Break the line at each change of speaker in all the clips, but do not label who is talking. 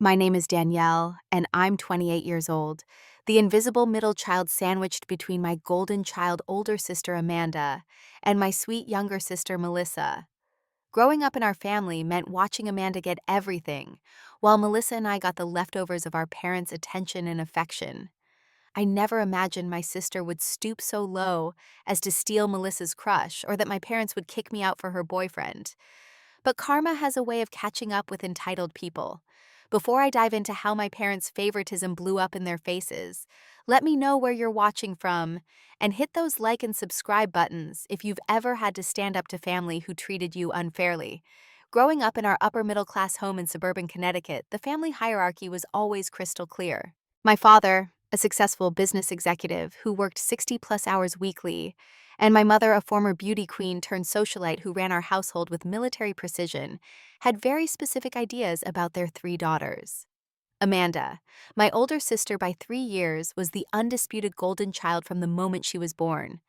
My name is Danielle, and I'm 28 years old, the invisible middle child sandwiched between my golden child older sister Amanda and my sweet younger sister Melissa. Growing up in our family meant watching Amanda get everything, while Melissa and I got the leftovers of our parents' attention and affection. I never imagined my sister would stoop so low as to steal Melissa's crush, or that my parents would kick me out for her boyfriend. But karma has a way of catching up with entitled people. Before I dive into how my parents' favoritism blew up in their faces, let me know where you're watching from, and hit those like and subscribe buttons if you've ever had to stand up to family who treated you unfairly. Growing up in our upper middle class home in suburban Connecticut, the family hierarchy was always crystal clear. My father, a successful business executive who worked 60-plus hours weekly, and my mother, a former beauty queen turned socialite who ran our household with military precision, had very specific ideas about their three daughters. Amanda, my older sister by 3 years, was the undisputed golden child from the moment she was born.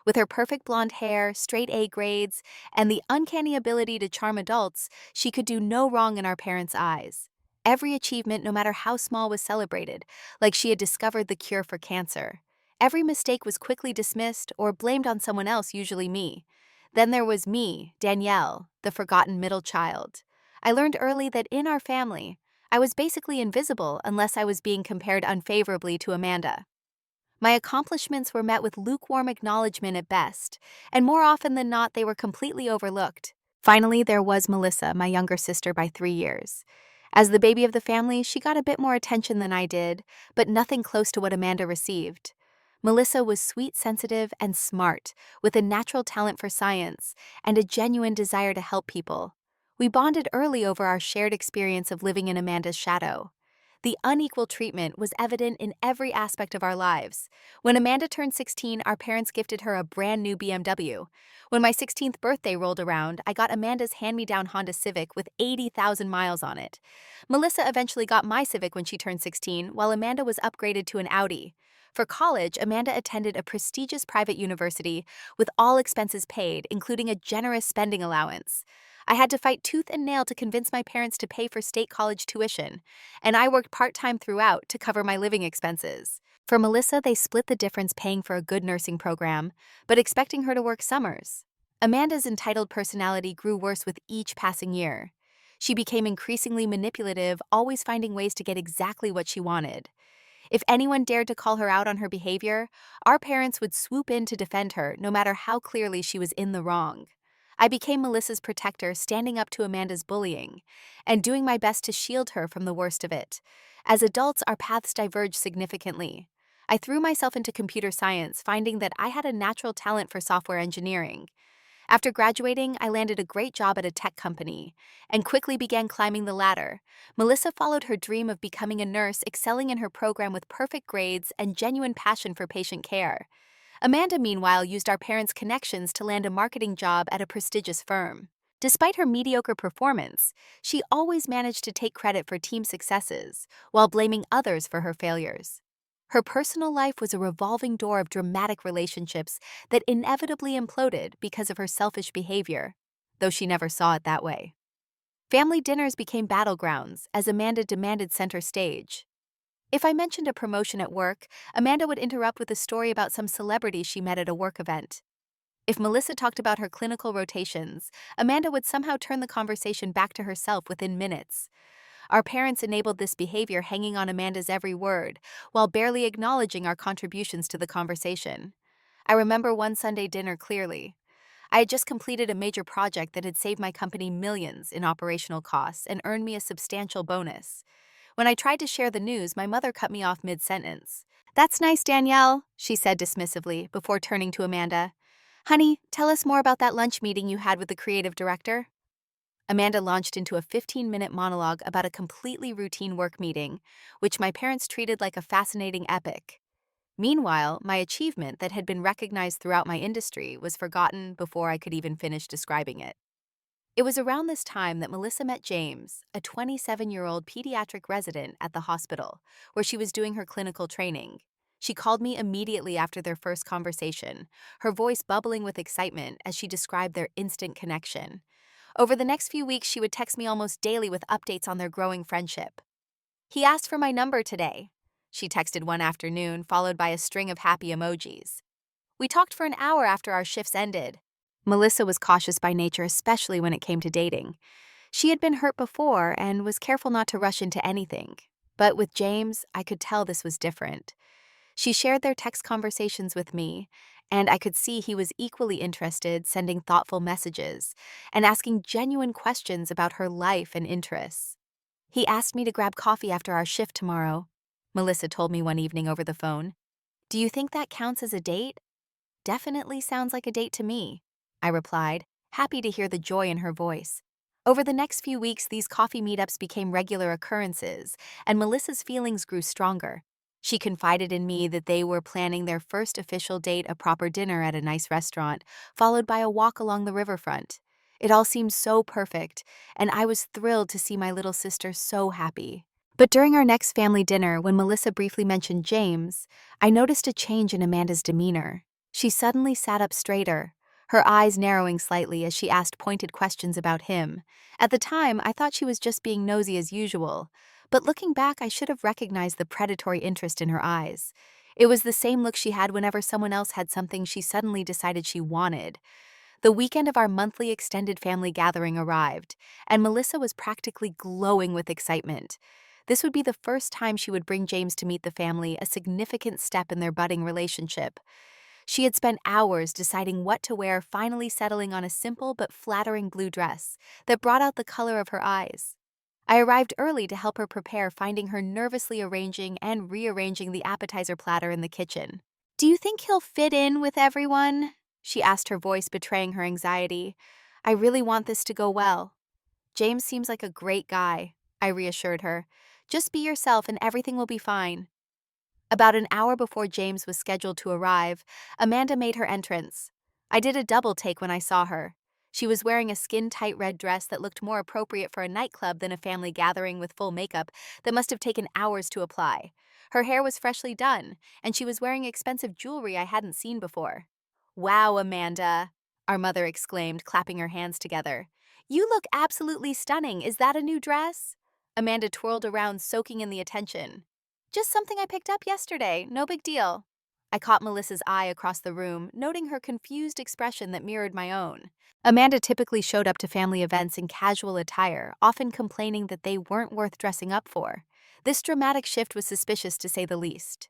With her perfect blonde hair, straight A grades, and the uncanny ability to charm adults, she could do no wrong in our parents' eyes. Every achievement, no matter how small, was celebrated, like she had discovered the cure for cancer. Every mistake was quickly dismissed or blamed on someone else, usually me. Then there was me, Danielle, the forgotten middle child. I learned early that in our family, I was basically invisible unless I was being compared unfavorably to Amanda. My accomplishments were met with lukewarm acknowledgement at best, and more often than not, they were completely overlooked. Finally, there was Melissa, my younger sister by 3 years. As the baby of the family, she got a bit more attention than I did, but nothing close to what Amanda received. Melissa was sweet, sensitive, and smart, with a natural talent for science and a genuine desire to help people. We bonded early over our shared experience of living in Amanda's shadow. The unequal treatment was evident in every aspect of our lives. When Amanda turned 16, our parents gifted her a brand new BMW. When my 16th birthday rolled around, I got Amanda's hand-me-down Honda Civic with 80,000 miles on it. Melissa eventually got my Civic when she turned 16, while Amanda was upgraded to an Audi. For college, Amanda attended a prestigious private university with all expenses paid, including a generous spending allowance. I had to fight tooth and nail to convince my parents to pay for state college tuition, and I worked part-time throughout to cover my living expenses. For Melissa, they split the difference, paying for a good nursing program, but expecting her to work summers. Amanda's entitled personality grew worse with each passing year. She became increasingly manipulative, always finding ways to get exactly what she wanted. If anyone dared to call her out on her behavior, our parents would swoop in to defend her, no matter how clearly she was in the wrong. I became Melissa's protector, standing up to Amanda's bullying, and doing my best to shield her from the worst of it. As adults, our paths diverged significantly. I threw myself into computer science, finding that I had a natural talent for software engineering. After graduating, I landed a great job at a tech company and quickly began climbing the ladder. Melissa followed her dream of becoming a nurse, excelling in her program with perfect grades and genuine passion for patient care. Amanda, meanwhile, used our parents' connections to land a marketing job at a prestigious firm. Despite her mediocre performance, she always managed to take credit for team successes while blaming others for her failures. Her personal life was a revolving door of dramatic relationships that inevitably imploded because of her selfish behavior, though she never saw it that way. Family dinners became battlegrounds as Amanda demanded center stage. If I mentioned a promotion at work, Amanda would interrupt with a story about some celebrity she met at a work event. If Melissa talked about her clinical rotations, Amanda would somehow turn the conversation back to herself within minutes. Our parents enabled this behavior, hanging on Amanda's every word, while barely acknowledging our contributions to the conversation. I remember one Sunday dinner clearly. I had just completed a major project that had saved my company millions in operational costs and earned me a substantial bonus. When I tried to share the news, my mother cut me off mid-sentence. "That's nice, Danielle," she said dismissively before turning to Amanda. "Honey, tell us more about that lunch meeting you had with the creative director." Amanda launched into a 15-minute monologue about a completely routine work meeting, which my parents treated like a fascinating epic. Meanwhile, my achievement that had been recognized throughout my industry was forgotten before I could even finish describing it. It was around this time that Melissa met James, a 27-year-old pediatric resident at the hospital, where she was doing her clinical training. She called me immediately after their first conversation, her voice bubbling with excitement as she described their instant connection. Over the next few weeks, she would text me almost daily with updates on their growing friendship. "He asked for my number today," she texted one afternoon, followed by a string of happy emojis. "We talked for an hour after our shifts ended." Melissa was cautious by nature, especially when it came to dating. She had been hurt before and was careful not to rush into anything. But with James, I could tell this was different. She shared their text conversations with me, and I could see he was equally interested, sending thoughtful messages and asking genuine questions about her life and interests. "He asked me to grab coffee after our shift tomorrow," Melissa told me one evening over the phone. "Do you think that counts as a date?" "Definitely sounds like a date to me," I replied, happy to hear the joy in her voice. Over the next few weeks, these coffee meetups became regular occurrences, and Melissa's feelings grew stronger. She confided in me that they were planning their first official date, a proper dinner at a nice restaurant, followed by a walk along the riverfront. It all seemed so perfect, and I was thrilled to see my little sister so happy. But during our next family dinner, when Melissa briefly mentioned James, I noticed a change in Amanda's demeanor. She suddenly sat up straighter, her eyes narrowing slightly as she asked pointed questions about him. At the time, I thought she was just being nosy as usual, but looking back, I should have recognized the predatory interest in her eyes. It was the same look she had whenever someone else had something she suddenly decided she wanted. The weekend of our monthly extended family gathering arrived, and Melissa was practically glowing with excitement. This would be the first time she would bring James to meet the family, a significant step in their budding relationship. She had spent hours deciding what to wear, finally settling on a simple but flattering blue dress that brought out the color of her eyes. I arrived early to help her prepare, finding her nervously arranging and rearranging the appetizer platter in the kitchen. "Do you think he'll fit in with everyone?" she asked, her voice betraying her anxiety. "I really want this to go well." "James seems like a great guy," I reassured her. "Just be yourself and everything will be fine." About an hour before James was scheduled to arrive, Amanda made her entrance. I did a double take when I saw her. She was wearing a skin-tight red dress that looked more appropriate for a nightclub than a family gathering with full makeup that must have taken hours to apply. Her hair was freshly done, and she was wearing expensive jewelry I hadn't seen before. "Wow, Amanda," our mother exclaimed, clapping her hands together. "You look absolutely stunning. Is that a new dress?" Amanda twirled around, soaking in the attention. "Just something I picked up yesterday, no big deal." I caught Melissa's eye across the room, noting her confused expression that mirrored my own. Amanda typically showed up to family events in casual attire, often complaining that they weren't worth dressing up for. This dramatic shift was suspicious, to say the least.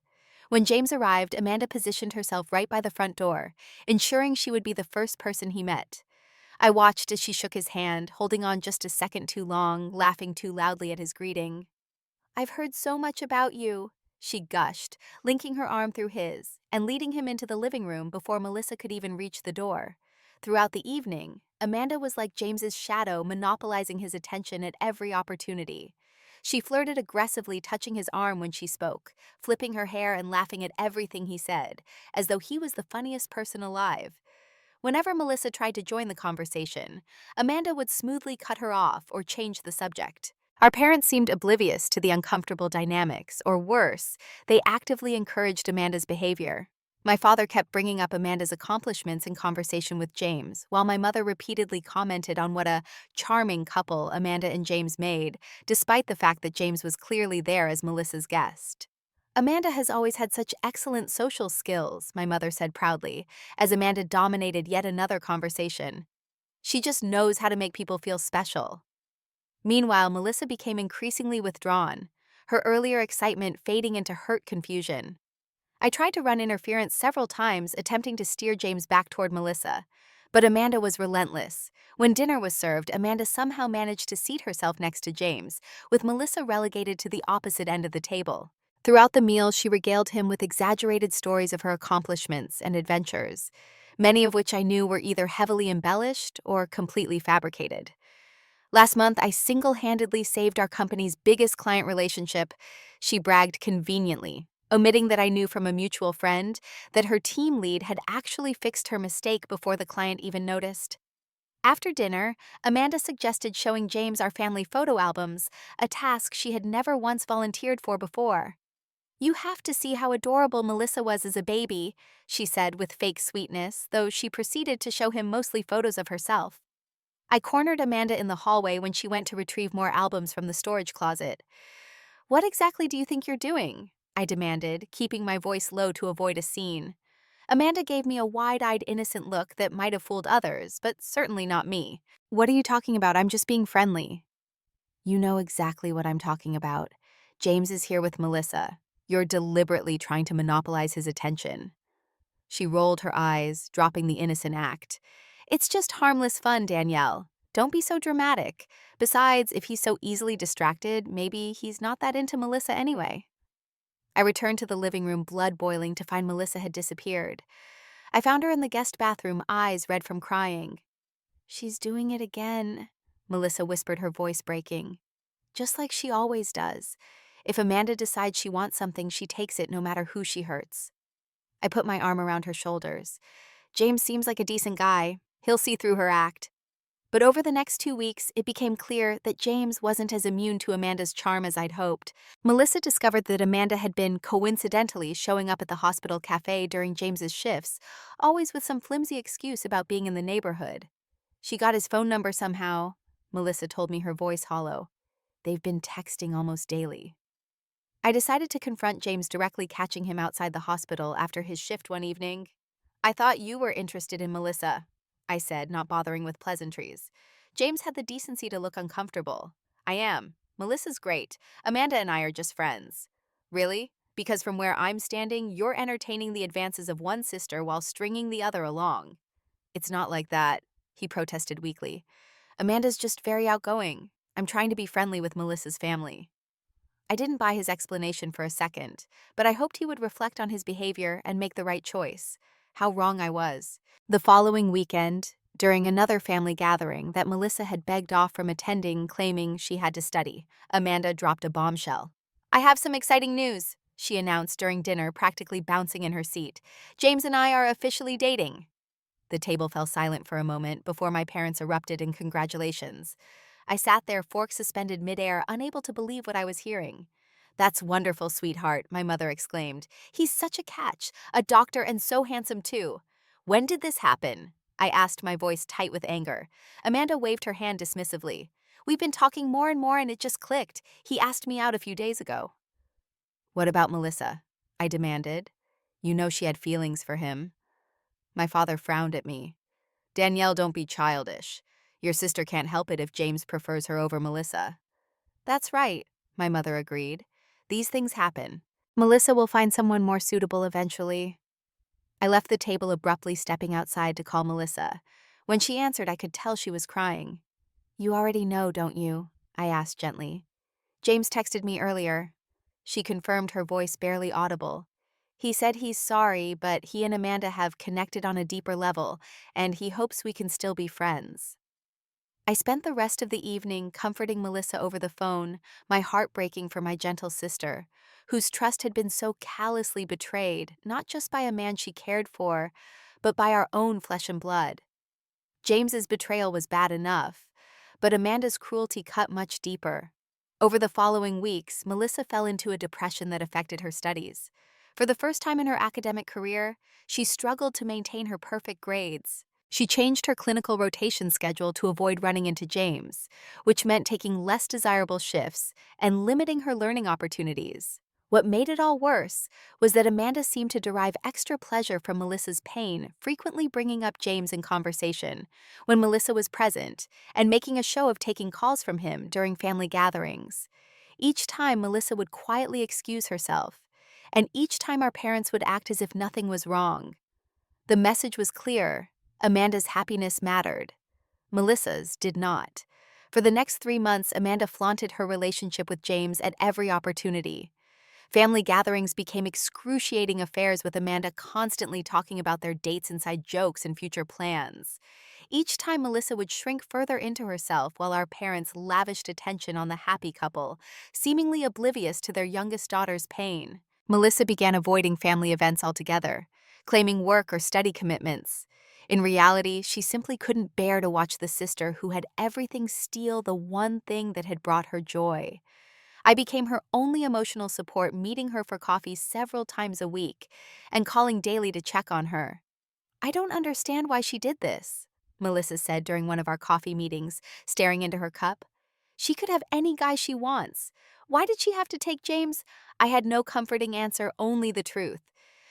When James arrived, Amanda positioned herself right by the front door, ensuring she would be the first person he met. I watched as she shook his hand, holding on just a second too long, laughing too loudly at his greeting. "I've heard so much about you," she gushed, linking her arm through his and leading him into the living room before Melissa could even reach the door. Throughout the evening, Amanda was like James's shadow, monopolizing his attention at every opportunity. She flirted aggressively, touching his arm when she spoke, flipping her hair and laughing at everything he said, as though he was the funniest person alive. Whenever Melissa tried to join the conversation, Amanda would smoothly cut her off or change the subject. Our parents seemed oblivious to the uncomfortable dynamics, or worse, they actively encouraged Amanda's behavior. My father kept bringing up Amanda's accomplishments in conversation with James, while my mother repeatedly commented on what a charming couple Amanda and James made, despite the fact that James was clearly there as Melissa's guest. "Amanda has always had such excellent social skills," my mother said proudly, as Amanda dominated yet another conversation. "She just knows how to make people feel special." Meanwhile, Melissa became increasingly withdrawn, her earlier excitement fading into hurt confusion. I tried to run interference several times, attempting to steer James back toward Melissa, but Amanda was relentless. When dinner was served, Amanda somehow managed to seat herself next to James, with Melissa relegated to the opposite end of the table. Throughout the meal, she regaled him with exaggerated stories of her accomplishments and adventures, many of which I knew were either heavily embellished or completely fabricated. "Last month, I single-handedly saved our company's biggest client relationship," she bragged conveniently, omitting that I knew from a mutual friend that her team lead had actually fixed her mistake before the client even noticed. After dinner, Amanda suggested showing James our family photo albums, a task she had never once volunteered for before. "You have to see how adorable Melissa was as a baby," she said with fake sweetness, though she proceeded to show him mostly photos of herself. I cornered Amanda in the hallway when she went to retrieve more albums from the storage closet. What exactly do you think you're doing? I demanded, keeping my voice low to avoid a scene. Amanda gave me a wide-eyed, innocent look that might have fooled others, but certainly not me. What are you talking about? I'm just being friendly. You know exactly what I'm talking about. James is here with Melissa. You're deliberately trying to monopolize his attention. She rolled her eyes, dropping the innocent act. It's just harmless fun, Danielle. Don't be so dramatic. Besides, if he's so easily distracted, maybe he's not that into Melissa anyway. I returned to the living room, blood boiling, to find Melissa had disappeared. I found her in the guest bathroom, eyes red from crying. She's doing it again, Melissa whispered, her voice breaking. Just like she always does. If Amanda decides she wants something, she takes it no matter who she hurts. I put my arm around her shoulders. James seems like a decent guy. He'll see through her act. But over the next 2 weeks, it became clear that James wasn't as immune to Amanda's charm as I'd hoped. Melissa discovered that Amanda had been coincidentally showing up at the hospital cafe during James's shifts, always with some flimsy excuse about being in the neighborhood. She got his phone number somehow, Melissa told me, her voice hollow. They've been texting almost daily. I decided to confront James directly, catching him outside the hospital after his shift one evening. I thought you were interested in Melissa, I said, not bothering with pleasantries. James had the decency to look uncomfortable. I am. Melissa's great. Amanda and I are just friends. Really? Because from where I'm standing, you're entertaining the advances of one sister while stringing the other along. It's not like that, he protested weakly. Amanda's just very outgoing. I'm trying to be friendly with Melissa's family. I didn't buy his explanation for a second, but I hoped he would reflect on his behavior and make the right choice. How wrong I was. The following weekend, during another family gathering that Melissa had begged off from attending, claiming she had to study, Amanda dropped a bombshell. I have some exciting news, she announced during dinner, practically bouncing in her seat. James and I are officially dating. The table fell silent for a moment before my parents erupted in congratulations. I sat there, fork suspended midair, unable to believe what I was hearing. That's wonderful, sweetheart, my mother exclaimed. He's such a catch, a doctor, and so handsome too. When did this happen? I asked, my voice tight with anger. Amanda waved her hand dismissively. We've been talking more and more and it just clicked. He asked me out a few days ago. What about Melissa? I demanded. You know she had feelings for him. My father frowned at me. Danielle, don't be childish. Your sister can't help it if James prefers her over Melissa. That's right, my mother agreed. These things happen. Melissa will find someone more suitable eventually. I left the table abruptly, stepping outside to call Melissa. When she answered, I could tell she was crying. You already know, don't you? I asked gently. James texted me earlier. She confirmed, her voice barely audible. He said he's sorry, but he and Amanda have connected on a deeper level, and he hopes we can still be friends. I spent the rest of the evening comforting Melissa over the phone, my heart breaking for my gentle sister, whose trust had been so callously betrayed, not just by a man she cared for, but by our own flesh and blood. James's betrayal was bad enough, but Amanda's cruelty cut much deeper. Over the following weeks, Melissa fell into a depression that affected her studies. For the first time in her academic career, she struggled to maintain her perfect grades. She changed her clinical rotation schedule to avoid running into James, which meant taking less desirable shifts and limiting her learning opportunities. What made it all worse was that Amanda seemed to derive extra pleasure from Melissa's pain, frequently bringing up James in conversation when Melissa was present and making a show of taking calls from him during family gatherings. Each time, Melissa would quietly excuse herself, and each time our parents would act as if nothing was wrong. The message was clear: Amanda's happiness mattered. Melissa's did not. For the next 3 months, Amanda flaunted her relationship with James at every opportunity. Family gatherings became excruciating affairs, with Amanda constantly talking about their dates, inside jokes, and future plans. Each time, Melissa would shrink further into herself while our parents lavished attention on the happy couple, seemingly oblivious to their youngest daughter's pain. Melissa began avoiding family events altogether, claiming work or study commitments. In reality, she simply couldn't bear to watch the sister who had everything steal the one thing that had brought her joy. I became her only emotional support, meeting her for coffee several times a week and calling daily to check on her. I don't understand why she did this, Melissa said during one of our coffee meetings, staring into her cup. She could have any guy she wants. Why did she have to take James? I had no comforting answer, only the truth.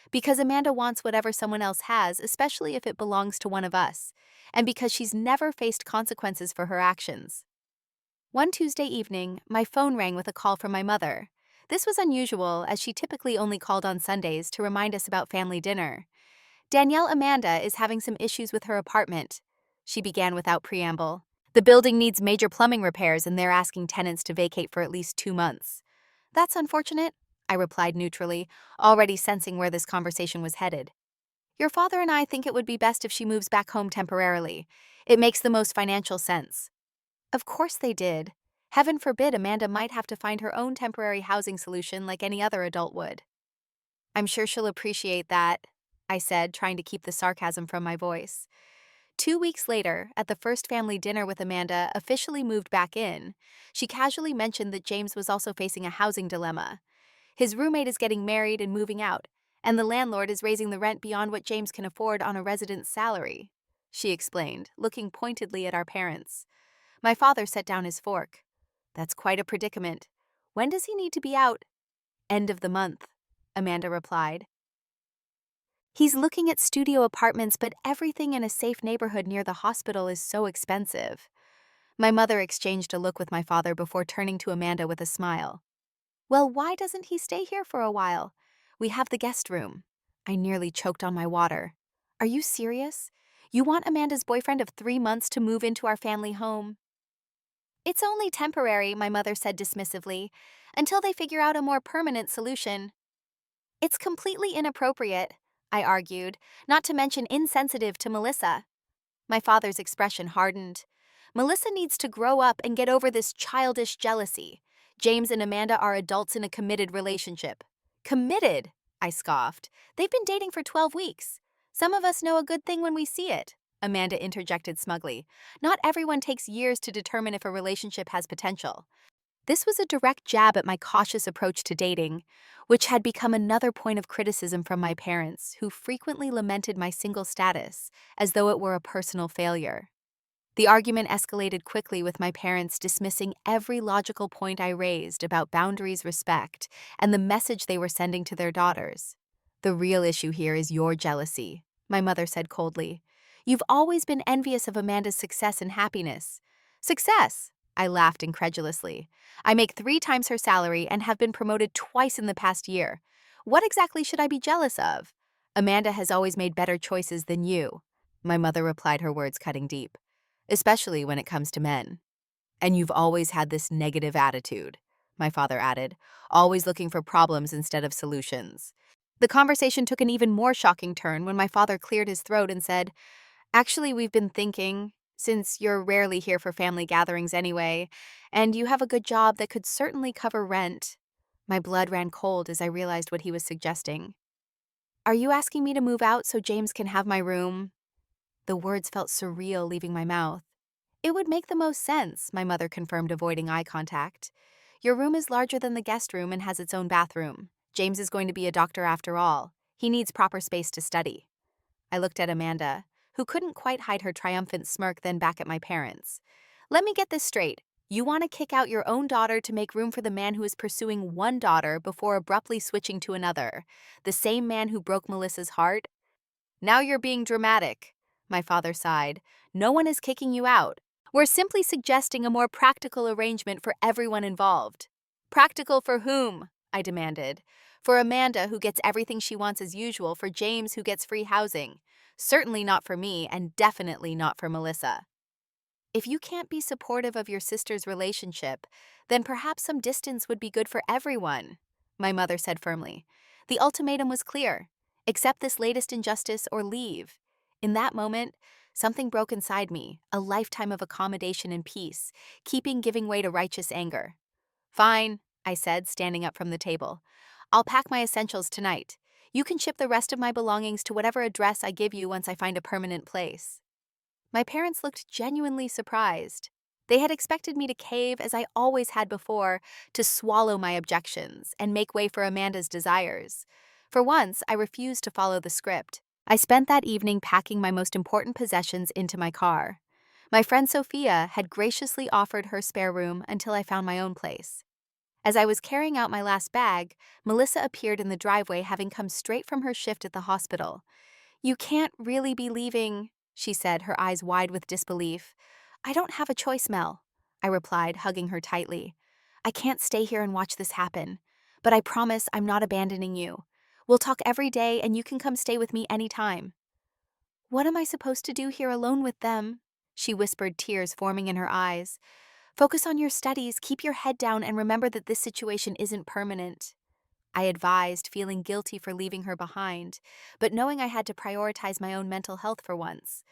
Because Amanda wants whatever someone else has, especially if it belongs to one of us, and because she's never faced consequences for her actions. One Tuesday evening, my phone rang with a call from my mother. This was unusual, as she typically only called on Sundays to remind us about family dinner. Danielle Amanda is having some issues with her apartment, she began without preamble. The building needs major plumbing repairs and they're asking tenants to vacate for at least 2 months. That's unfortunate, I replied neutrally, already sensing where this conversation was headed. Your father and I think it would be best if she moves back home temporarily. It makes the most financial sense. Of course they did. Heaven forbid Amanda might have to find her own temporary housing solution like any other adult would. I'm sure she'll appreciate that, I said, trying to keep the sarcasm from my voice. 2 weeks later, at the first family dinner with Amanda officially moved back in, she casually mentioned that James was also facing a housing dilemma. His roommate is getting married and moving out, and the landlord is raising the rent beyond what James can afford on a resident's salary, she explained, looking pointedly at our parents. My father set down his fork. That's quite a predicament. When does he need to be out? End of the month, Amanda replied. He's looking at studio apartments, but everything in a safe neighborhood near the hospital is so expensive. My mother exchanged a look with my father before turning to Amanda with a smile. Well, why doesn't he stay here for a while? We have the guest room. I nearly choked on my water. Are you serious? You want Amanda's boyfriend of 3 months to move into our family home? It's only temporary, my mother said dismissively, until they figure out a more permanent solution. It's completely inappropriate, I argued, not to mention insensitive to Melissa. My father's expression hardened. Melissa needs to grow up and get over this childish jealousy. James and Amanda are adults in a committed relationship. Committed? I scoffed. They've been dating for 12 weeks. Some of us know a good thing when we see it, Amanda interjected smugly. Not everyone takes years to determine if a relationship has potential. This was a direct jab at my cautious approach to dating, which had become another point of criticism from my parents, who frequently lamented my single status, as though it were a personal failure. The argument escalated quickly, with my parents dismissing every logical point I raised about boundaries, respect, and the message they were sending to their daughters. The real issue here is your jealousy, my mother said coldly. You've always been envious of Amanda's success and happiness. Success? I laughed incredulously. I make 3 times her salary and have been promoted twice in the past year. What exactly should I be jealous of? Amanda has always made better choices than you, my mother replied, her words cutting deep. Especially when it comes to men. And you've always had this negative attitude, my father added, always looking for problems instead of solutions. The conversation took an even more shocking turn when my father cleared his throat and said, Actually, we've been thinking, since you're rarely here for family gatherings anyway, and you have a good job that could certainly cover rent. My blood ran cold as I realized what he was suggesting. Are you asking me to move out so James can have my room? The words felt surreal leaving my mouth. It would make the most sense, my mother confirmed, avoiding eye contact. Your room is larger than the guest room and has its own bathroom. James is going to be a doctor after all. He needs proper space to study. I looked at Amanda, who couldn't quite hide her triumphant smirk, then back at my parents. Let me get this straight. You want to kick out your own daughter to make room for the man who is pursuing one daughter before abruptly switching to another, the same man who broke Melissa's heart? Now you're being dramatic, my father sighed. No one is kicking you out. We're simply suggesting a more practical arrangement for everyone involved. Practical for whom? I demanded. For Amanda, who gets everything she wants as usual, for James, who gets free housing. Certainly not for me, and definitely not for Melissa. If you can't be supportive of your sister's relationship, then perhaps some distance would be good for everyone, my mother said firmly. The ultimatum was clear. Accept this latest injustice or leave. In that moment, something broke inside me, a lifetime of accommodation and peace, giving way to righteous anger. Fine, I said, standing up from the table. I'll pack my essentials tonight. You can ship the rest of my belongings to whatever address I give you once I find a permanent place. My parents looked genuinely surprised. They had expected me to cave, as I always had before, to swallow my objections and make way for Amanda's desires. For once, I refused to follow the script. I spent that evening packing my most important possessions into my car. My friend Sophia had graciously offered her spare room until I found my own place. As I was carrying out my last bag, Melissa appeared in the driveway, having come straight from her shift at the hospital. "You can't really be leaving," she said, her eyes wide with disbelief. "I don't have a choice, Mel," I replied, hugging her tightly. "I can't stay here and watch this happen. But I promise I'm not abandoning you. We'll talk every day and you can come stay with me anytime." "What am I supposed to do here alone with them?" she whispered, tears forming in her eyes. "Focus on your studies, keep your head down, and remember that this situation isn't permanent." I advised, feeling guilty for leaving her behind, but knowing I had to prioritize my own mental health for once.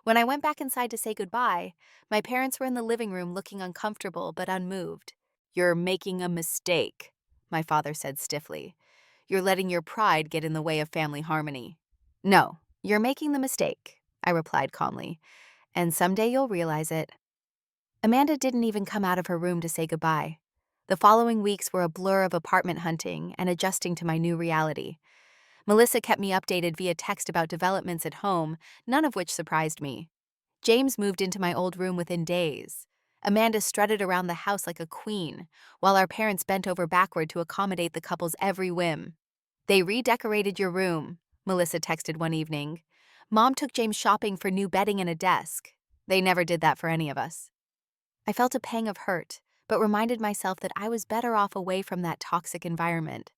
When I went back inside to say goodbye, my parents were in the living room looking uncomfortable but unmoved. "You're making a mistake," my father said stiffly. "You're letting your pride get in the way of family harmony." "No, you're making the mistake," I replied calmly, "and someday you'll realize it." Amanda didn't even come out of her room to say goodbye. The following weeks were a blur of apartment hunting and adjusting to my new reality. Melissa kept me updated via text about developments at home, none of which surprised me. James moved into my old room within days. Amanda strutted around the house like a queen, while our parents bent over backward to accommodate the couple's every whim. "They redecorated your room," Melissa texted one evening. "Mom took James shopping for new bedding and a desk. They never did that for any of us." I felt a pang of hurt, but reminded myself that I was better off away from that toxic environment.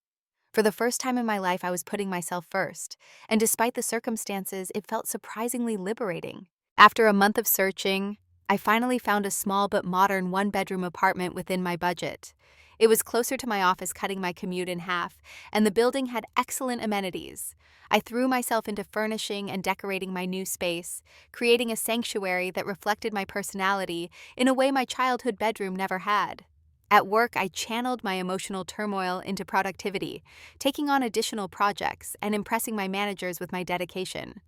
For the first time in my life, I was putting myself first, and despite the circumstances, it felt surprisingly liberating. After a month of searching, I finally found a small but modern one-bedroom apartment within my budget. It was closer to my office, cutting my commute in half, and the building had excellent amenities. I threw myself into furnishing and decorating my new space, creating a sanctuary that reflected my personality in a way my childhood bedroom never had. At work, I channeled my emotional turmoil into productivity, taking on additional projects and impressing my managers with my dedication.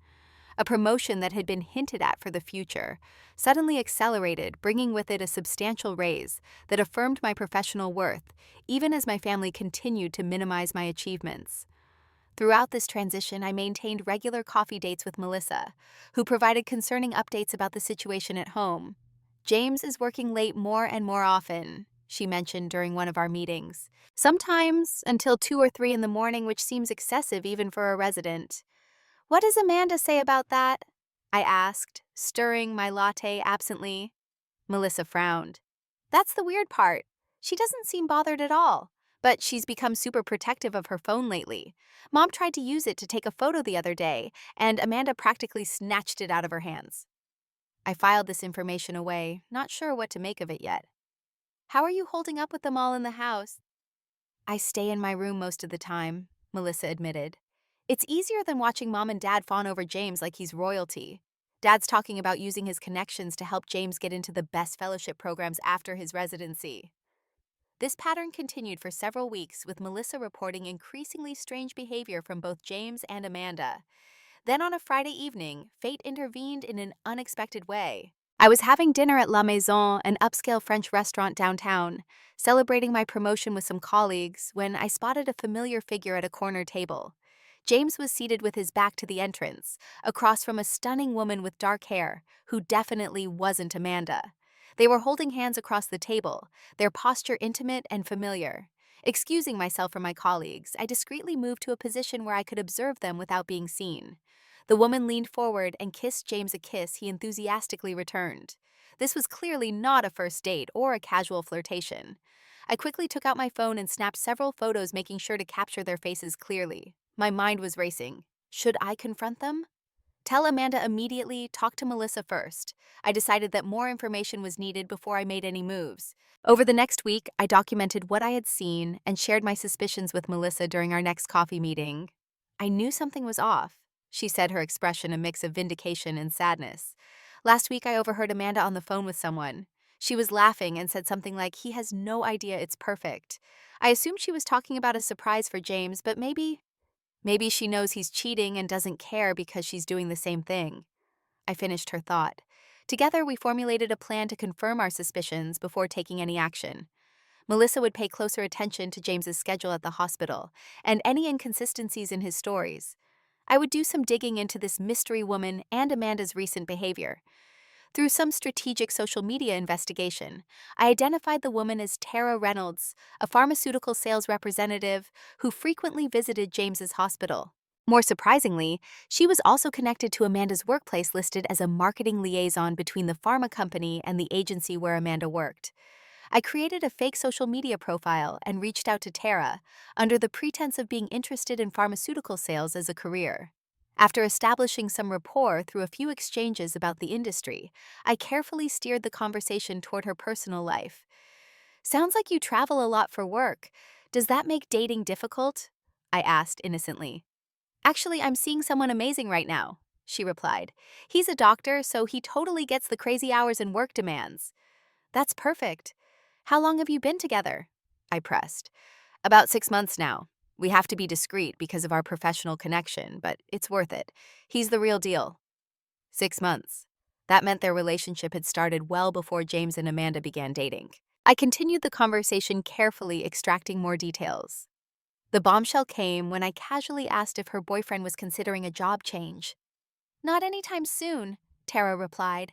A promotion that had been hinted at for the future suddenly accelerated, bringing with it a substantial raise that affirmed my professional worth, even as my family continued to minimize my achievements. Throughout this transition, I maintained regular coffee dates with Melissa, who provided concerning updates about the situation at home. "James is working late more and more often," she mentioned during one of our meetings. "Sometimes until 2 or 3 in the morning, which seems excessive even for a resident." "What does Amanda say about that?" I asked, stirring my latte absently. Melissa frowned. "That's the weird part. She doesn't seem bothered at all, but she's become super protective of her phone lately. Mom tried to use it to take a photo the other day, and Amanda practically snatched it out of her hands." I filed this information away, not sure what to make of it yet. "How are you holding up with them all in the house?" "I stay in my room most of the time," Melissa admitted. "It's easier than watching Mom and Dad fawn over James like he's royalty. Dad's talking about using his connections to help James get into the best fellowship programs after his residency." This pattern continued for several weeks, with Melissa reporting increasingly strange behavior from both James and Amanda. Then on a Friday evening, fate intervened in an unexpected way. I was having dinner at La Maison, an upscale French restaurant downtown, celebrating my promotion with some colleagues, when I spotted a familiar figure at a corner table. James was seated with his back to the entrance, across from a stunning woman with dark hair, who definitely wasn't Amanda. They were holding hands across the table, their posture intimate and familiar. Excusing myself from my colleagues, I discreetly moved to a position where I could observe them without being seen. The woman leaned forward and kissed James a kiss he enthusiastically returned. This was clearly not a first date or a casual flirtation. I quickly took out my phone and snapped several photos, making sure to capture their faces clearly. My mind was racing. Should I confront them? Tell Amanda immediately, talk to Melissa first. I decided that more information was needed before I made any moves. Over the next week, I documented what I had seen and shared my suspicions with Melissa during our next coffee meeting. "I knew something was off," she said, her expression a mix of vindication and sadness. "Last week, I overheard Amanda on the phone with someone. She was laughing and said something like, 'He has no idea it's perfect.' I assumed she was talking about a surprise for James, but maybe she knows he's cheating and doesn't care because she's doing the same thing." I finished her thought. Together, we formulated a plan to confirm our suspicions before taking any action. Melissa would pay closer attention to James's schedule at the hospital and any inconsistencies in his stories. I would do some digging into this mystery woman and Amanda's recent behavior. Through some strategic social media investigation, I identified the woman as Tara Reynolds, a pharmaceutical sales representative who frequently visited James's hospital. More surprisingly, she was also connected to Amanda's workplace, listed as a marketing liaison between the pharma company and the agency where Amanda worked. I created a fake social media profile and reached out to Tara under the pretense of being interested in pharmaceutical sales as a career. After establishing some rapport through a few exchanges about the industry, I carefully steered the conversation toward her personal life. "Sounds like you travel a lot for work. Does that make dating difficult?" I asked innocently. "Actually, I'm seeing someone amazing right now," she replied. "He's a doctor, so he totally gets the crazy hours and work demands." "That's perfect. How long have you been together?" I pressed. "About 6 months now. We have to be discreet because of our professional connection, but it's worth it. He's the real deal." 6 months. That meant their relationship had started well before James and Amanda began dating. I continued the conversation, carefully extracting more details. The bombshell came when I casually asked if her boyfriend was considering a job change. "Not anytime soon," Tara replied.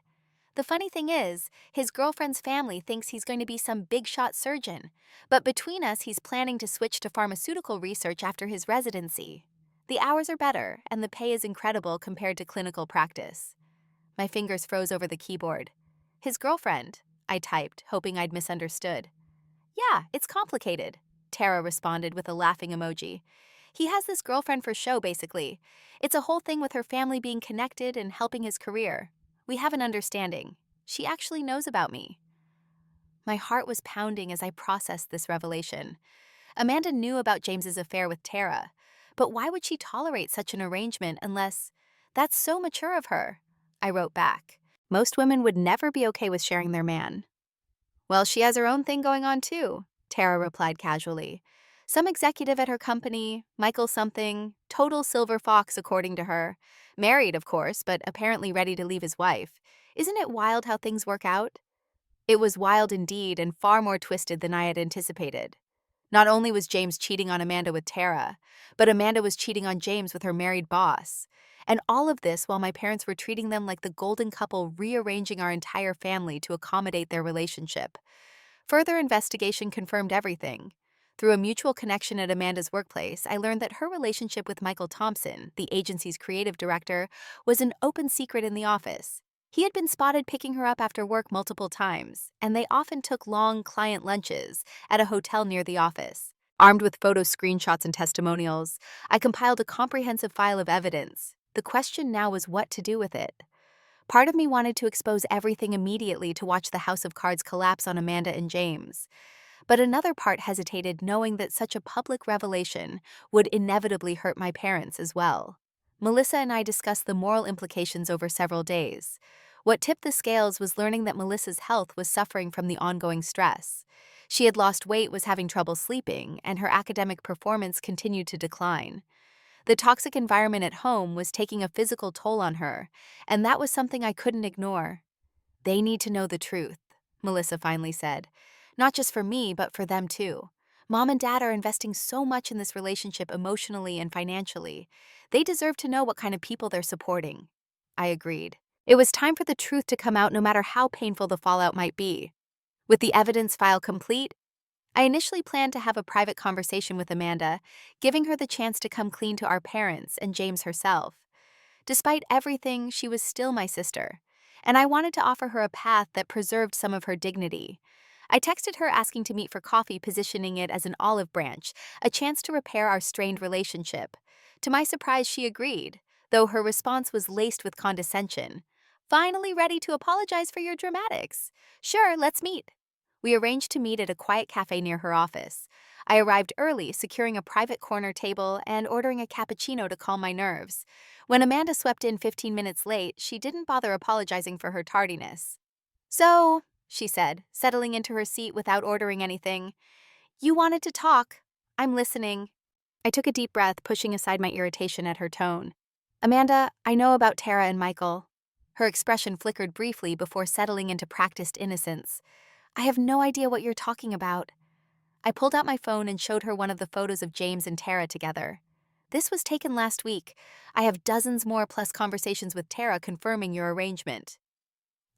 "The funny thing is, his girlfriend's family thinks he's going to be some big-shot surgeon, but between us, he's planning to switch to pharmaceutical research after his residency. The hours are better, and the pay is incredible compared to clinical practice." My fingers froze over the keyboard. "His girlfriend," I typed, hoping I'd misunderstood. "Yeah, it's complicated," Tara responded with a laughing emoji. "He has this girlfriend for show, basically. It's a whole thing with her family being connected and helping his career. We have an understanding. She actually knows about me." My heart was pounding as I processed this revelation. Amanda knew about James's affair with Tara, but why would she tolerate such an arrangement unless— "That's so mature of her," I wrote back. "Most women would never be okay with sharing their man." "Well, she has her own thing going on too," Tara replied casually. "Some executive at her company, Michael something, total silver fox according to her. Married, of course, but apparently ready to leave his wife. Isn't it wild how things work out?" It was wild indeed, and far more twisted than I had anticipated. Not only was James cheating on Amanda with Tara, but Amanda was cheating on James with her married boss. And all of this while my parents were treating them like the golden couple, rearranging our entire family to accommodate their relationship. Further investigation confirmed everything. Through a mutual connection at Amanda's workplace, I learned that her relationship with Michael Thompson, the agency's creative director, was an open secret in the office. He had been spotted picking her up after work multiple times, and they often took long client lunches at a hotel near the office. Armed with photo screenshots and testimonials, I compiled a comprehensive file of evidence. The question now was what to do with it. Part of me wanted to expose everything immediately to watch the house of cards collapse on Amanda and James. But another part hesitated, knowing that such a public revelation would inevitably hurt my parents as well. Melissa and I discussed the moral implications over several days. What tipped the scales was learning that Melissa's health was suffering from the ongoing stress. She had lost weight, was having trouble sleeping, and her academic performance continued to decline. The toxic environment at home was taking a physical toll on her, and that was something I couldn't ignore. "They need to know the truth," Melissa finally said. "Not just for me, but for them too. Mom and Dad are investing so much in this relationship emotionally and financially. They deserve to know what kind of people they're supporting." I agreed. It was time for the truth to come out, no matter how painful the fallout might be. With the evidence file complete, I initially planned to have a private conversation with Amanda, giving her the chance to come clean to our parents and James herself. Despite everything, she was still my sister, and I wanted to offer her a path that preserved some of her dignity. I texted her asking to meet for coffee, positioning it as an olive branch, a chance to repair our strained relationship. To my surprise, she agreed, though her response was laced with condescension. "Finally ready to apologize for your dramatics. Sure, let's meet." We arranged to meet at a quiet cafe near her office. I arrived early, securing a private corner table and ordering a cappuccino to calm my nerves. When Amanda swept in 15 minutes late, she didn't bother apologizing for her tardiness. "So," she said, settling into her seat without ordering anything, "you wanted to talk. I'm listening." I took a deep breath, pushing aside my irritation at her tone. "Amanda, I know about Tara and Michael." Her expression flickered briefly before settling into practiced innocence. "I have no idea what you're talking about." I pulled out my phone and showed her one of the photos of James and Tara together. "This was taken last week. I have dozens more, plus conversations with Tara confirming your arrangement."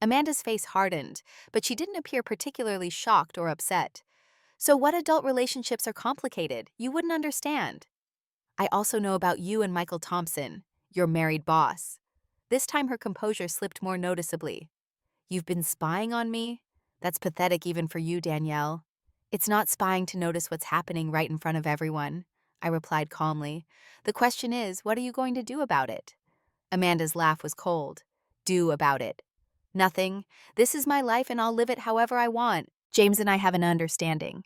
Amanda's face hardened, but she didn't appear particularly shocked or upset. So what adult relationships are complicated? You wouldn't understand. I also know about you and Michael Thompson, your married boss. This time her composure slipped more noticeably. You've been spying on me? That's pathetic even for you, Danielle. It's not spying to notice what's happening right in front of everyone, I replied calmly. The question is, what are you going to do about it? Amanda's laugh was cold. Do about it. Nothing. This is my life and I'll live it however I want. James and I have an understanding.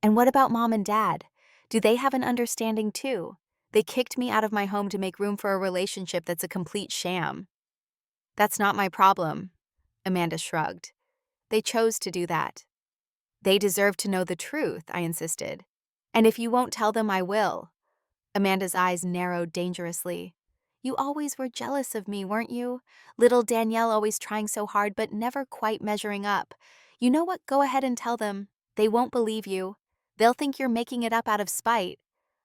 And what about Mom and Dad? Do they have an understanding too? They kicked me out of my home to make room for a relationship that's a complete sham. That's not my problem, Amanda shrugged. They chose to do that. They deserve to know the truth, I insisted. And if you won't tell them, I will. Amanda's eyes narrowed dangerously. You always were jealous of me, weren't you? Little Danielle always trying so hard but never quite measuring up. You know what? Go ahead and tell them. They won't believe you. They'll think you're making it up out of spite.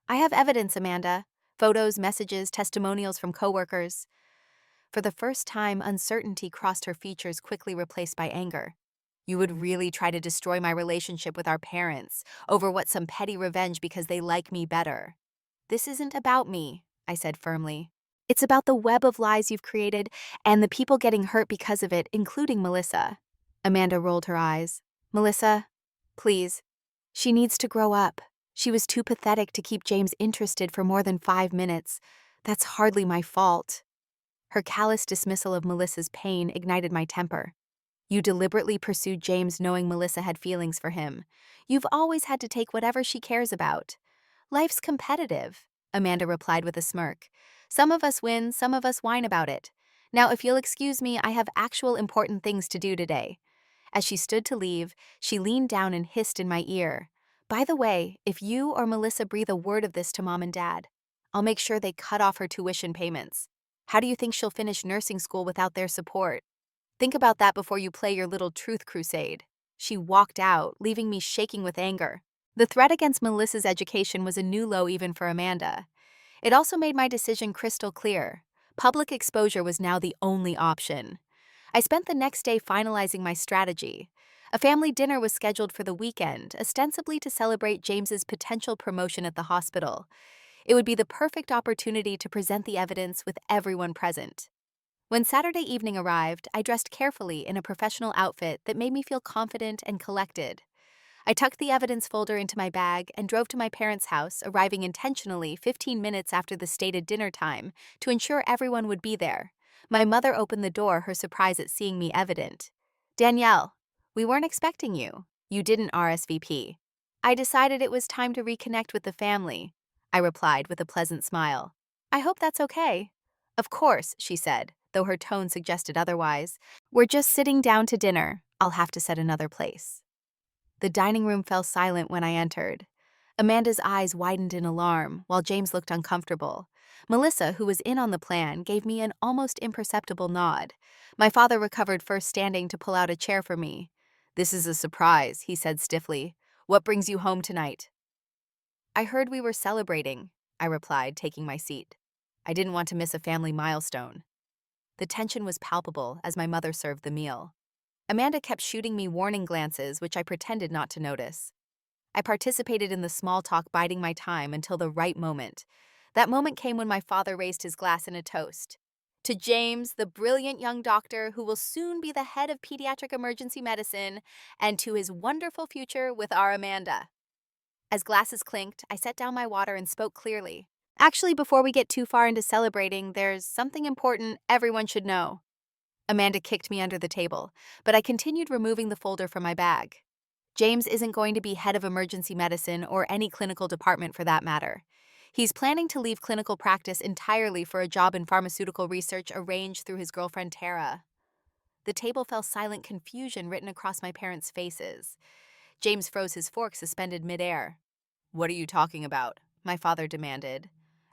I have evidence, Amanda. Photos, messages, testimonials from coworkers. For the first time, uncertainty crossed her features, quickly replaced by anger. You would really try to destroy my relationship with our parents over what some petty revenge because they like me better. This isn't about me, I said firmly. It's about the web of lies you've created and the people getting hurt because of it, including Melissa. Amanda rolled her eyes. Melissa, please. She needs to grow up. She was too pathetic to keep James interested for more than 5 minutes. That's hardly my fault. Her callous dismissal of Melissa's pain ignited my temper. You deliberately pursued James knowing Melissa had feelings for him. You've always had to take whatever she cares about. Life's competitive, Amanda replied with a smirk. Some of us win, some of us whine about it. Now, if you'll excuse me, I have actual important things to do today. As she stood to leave, she leaned down and hissed in my ear. By the way, if you or Melissa breathe a word of this to Mom and Dad, I'll make sure they cut off her tuition payments. How do you think she'll finish nursing school without their support? Think about that before you play your little truth crusade. She walked out, leaving me shaking with anger. The threat against Melissa's education was a new low even for Amanda. It also made my decision crystal clear. Public exposure was now the only option. I spent the next day finalizing my strategy. A family dinner was scheduled for the weekend, ostensibly to celebrate James's potential promotion at the hospital. It would be the perfect opportunity to present the evidence with everyone present. When Saturday evening arrived, I dressed carefully in a professional outfit that made me feel confident and collected. I tucked the evidence folder into my bag and drove to my parents' house, arriving intentionally 15 minutes after the stated dinner time to ensure everyone would be there. My mother opened the door, her surprise at seeing me evident. Danielle, we weren't expecting you. You didn't RSVP. I decided it was time to reconnect with the family, I replied with a pleasant smile. I hope that's okay. Of course, she said, though her tone suggested otherwise. We're just sitting down to dinner. I'll have to set another place. The dining room fell silent when I entered. Amanda's eyes widened in alarm, while James looked uncomfortable. Melissa, who was in on the plan, gave me an almost imperceptible nod. My father recovered first standing to pull out a chair for me. This is a surprise, he said stiffly. What brings you home tonight? I heard we were celebrating, I replied, taking my seat. I didn't want to miss a family milestone. The tension was palpable as my mother served the meal. Amanda kept shooting me warning glances, which I pretended not to notice. I participated in the small talk, biding my time until the right moment. That moment came when my father raised his glass in a toast. To James, the brilliant young doctor who will soon be the head of pediatric emergency medicine, and to his wonderful future with our Amanda. As glasses clinked, I set down my water and spoke clearly. Actually, before we get too far into celebrating, there's something important everyone should know. Amanda kicked me under the table, but I continued removing the folder from my bag. James isn't going to be head of emergency medicine or any clinical department for that matter. He's planning to leave clinical practice entirely for a job in pharmaceutical research arranged through his girlfriend Tara. The table fell silent, confusion written across my parents' faces. James froze his fork suspended midair. What are you talking about? My father demanded.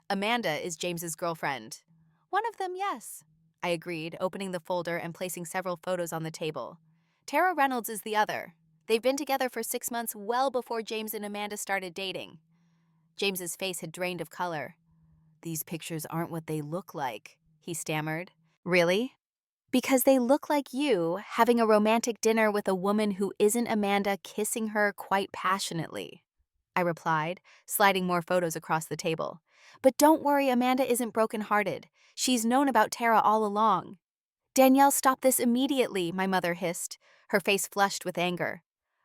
Amanda is James's girlfriend. One of them, yes, I agreed, opening the folder and placing several photos on the table. Tara Reynolds is the other. They've been together for 6 months, well before James and Amanda started dating. James's face had drained of color. These pictures aren't what they look like, he stammered. Really? Because they look like you, having a romantic dinner with a woman who isn't Amanda kissing her quite passionately, I replied, sliding more photos across the table. But don't worry, Amanda isn't brokenhearted. She's known about Tara all along. Danielle, stop this immediately, my mother hissed, her face flushed with anger.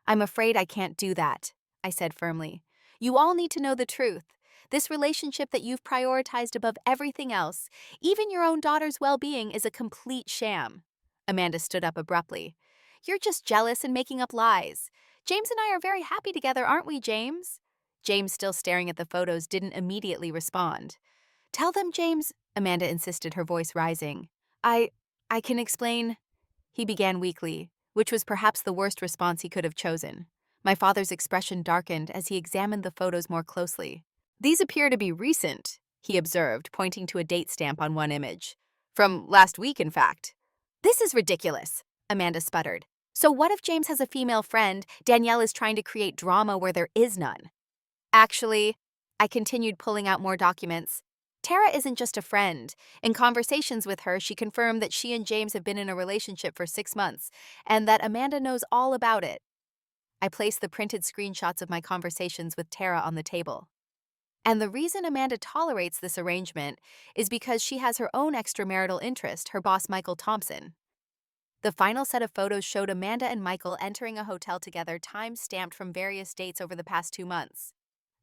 I'm afraid I can't do that, I said firmly. You all need to know the truth. This relationship that you've prioritized above everything else, even your own daughter's well-being, is a complete sham. Amanda stood up abruptly. You're just jealous and making up lies. James and I are very happy together, aren't we, James? James, still staring at the photos, didn't immediately respond. Tell them, James, Amanda insisted, her voice rising. I can explain, he began weakly, which was perhaps the worst response he could have chosen. My father's expression darkened as he examined the photos more closely. These appear to be recent, he observed, pointing to a date stamp on one image. From last week, in fact. This is ridiculous, Amanda sputtered. So what if James has a female friend? Danielle is trying to create drama where there is none. Actually, I continued, pulling out more documents. Tara isn't just a friend. In conversations with her, she confirmed that she and James have been in a relationship for 6 months, and that Amanda knows all about it. I placed the printed screenshots of my conversations with Tara on the table. And the reason Amanda tolerates this arrangement is because she has her own extramarital interest, her boss Michael Thompson. The final set of photos showed Amanda and Michael entering a hotel together, time stamped from various dates over the past 2 months.